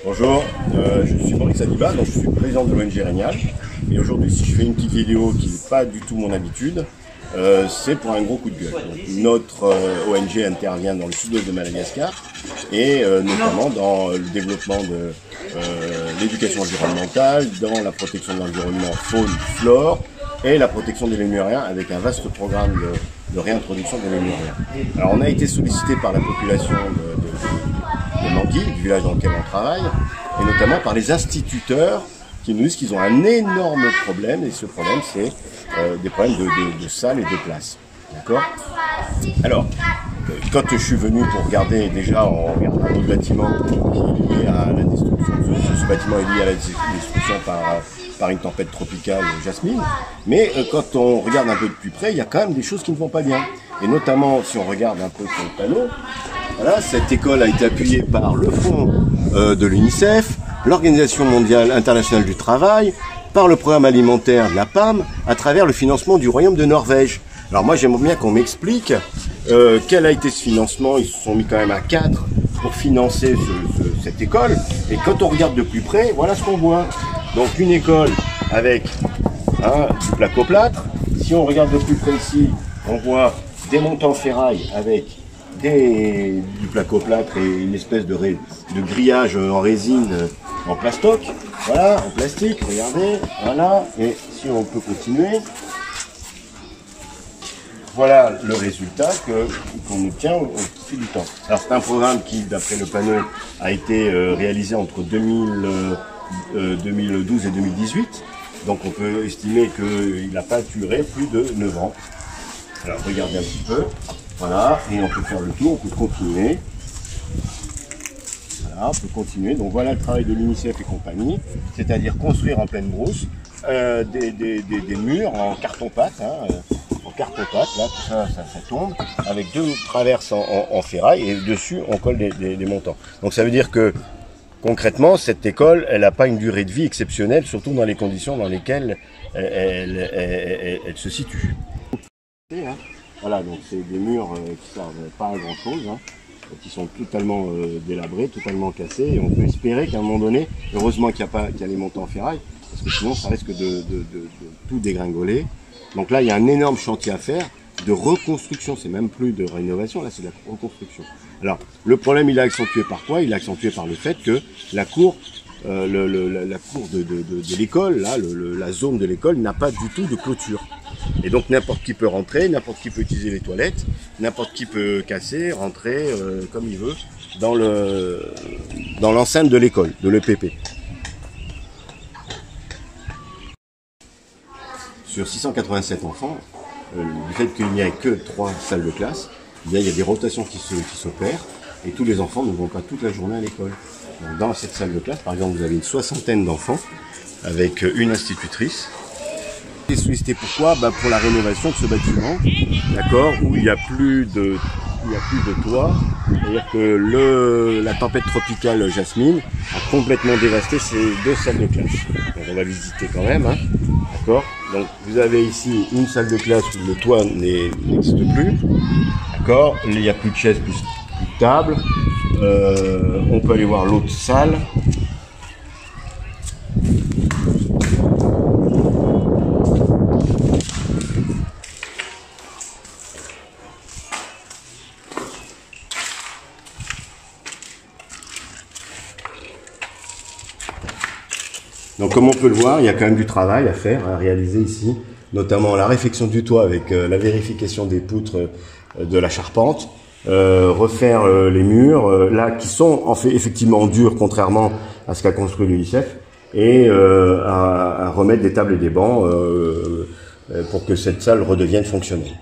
Bonjour, je suis Maurice Adiba, donc je suis président de l'ONG Régnal. Et aujourd'hui, si je fais une petite vidéo qui n'est pas du tout mon habitude, c'est pour un gros coup de gueule. Donc, notre ONG intervient dans le sud-ouest de Madagascar et notamment dans le développement de l'éducation environnementale, dans la protection de l'environnement faune, flore et la protection des lémuriens avec un vaste programme de réintroduction des lémuriens. Alors on a été sollicité par la population de Manguy, du village dans lequel on travaille, et notamment par les instituteurs qui nous disent qu'ils ont un énorme problème, et ce problème c'est des problèmes de salle et de place. D'accord? Alors, quand je suis venu pour regarder, déjà on regarde un autre bâtiment qui est lié à la destruction, ce bâtiment est lié à la destruction par une tempête tropicale Jasmine, mais quand on regarde un peu de plus près, il y a quand même des choses qui ne vont pas bien. Et notamment, si on regarde un peu sur le panneau, voilà, cette école a été appuyée par le fonds de l'UNICEF, l'Organisation mondiale internationale du travail, par le programme alimentaire de la PAM, à travers le financement du Royaume de Norvège. Alors moi j'aimerais bien qu'on m'explique quel a été ce financement. Ils se sont mis quand même à 4 pour financer cette école. Et quand on regarde de plus près, voilà ce qu'on voit. Donc une école avec du placo-plâtre. Si on regarde de plus près ici, on voit des montants en ferraille avec du placo-plâtre et une espèce de grillage en résine en plastoc, voilà, en plastique, regardez, voilà, et si on peut continuer, voilà le résultat qu'on obtient au fil du temps. Alors c'est un programme qui, d'après le panneau, a été réalisé entre 2012 et 2018, donc on peut estimer qu'il n'a pas duré plus de 9 ans. Alors regardez un petit peu, voilà, et on peut faire le tour, on peut continuer. Voilà, on peut continuer. Donc voilà le travail de l'UNICEF et compagnie, c'est-à-dire construire en pleine brousse des murs en carton-pâte, en carton-pâte, là tout ça tombe, avec 2 traverses en ferraille et dessus on colle des montants. Donc ça veut dire que concrètement cette école, elle n'a pas une durée de vie exceptionnelle, surtout dans les conditions dans lesquelles elle se situe. Voilà, donc c'est des murs qui servent pas à grand chose, qui sont totalement délabrés, totalement cassés, et on peut espérer qu'à un moment donné, heureusement qu'il y a les montants en ferraille, parce que sinon ça risque de tout dégringoler. Donc là il y a un énorme chantier à faire de reconstruction, c'est même plus de rénovation, là c'est de la reconstruction. Alors le problème il est accentué par quoi? Il est accentué par le fait que la cour la cour de l'école, là, la zone de l'école n'a pas du tout de clôture. Et donc n'importe qui peut rentrer, n'importe qui peut utiliser les toilettes, n'importe qui peut casser, rentrer comme il veut dans l'enceinte de l'école, de l'EPP. Sur 687 enfants, du fait qu'il n'y ait que 3 salles de classe, eh bien, il y a des rotations qui s'opèrent et tous les enfants ne vont pas toute la journée à l'école. Dans cette salle de classe, par exemple, vous avez une 60aine d'enfants avec une institutrice. Et sollicité pourquoi? Pour la rénovation de ce bâtiment, d'accord, où il n'y a plus de toit. C'est-à-dire que la tempête tropicale Jasmine a complètement dévasté ces 2 salles de classe. Donc on va visiter quand même, d'accord. Donc vous avez ici une salle de classe où le toit n'existe plus, d'accord. Il n'y a plus de chaises, plus de tables. On peut aller voir l'autre salle. Donc comme on peut le voir, il y a quand même du travail à faire, à réaliser ici, notamment la réfection du toit avec la vérification des poutres de la charpente, refaire les murs, là qui sont en fait effectivement durs contrairement à ce qu'a construit l'UNICEF, et à remettre des tables et des bancs pour que cette salle redevienne fonctionnelle.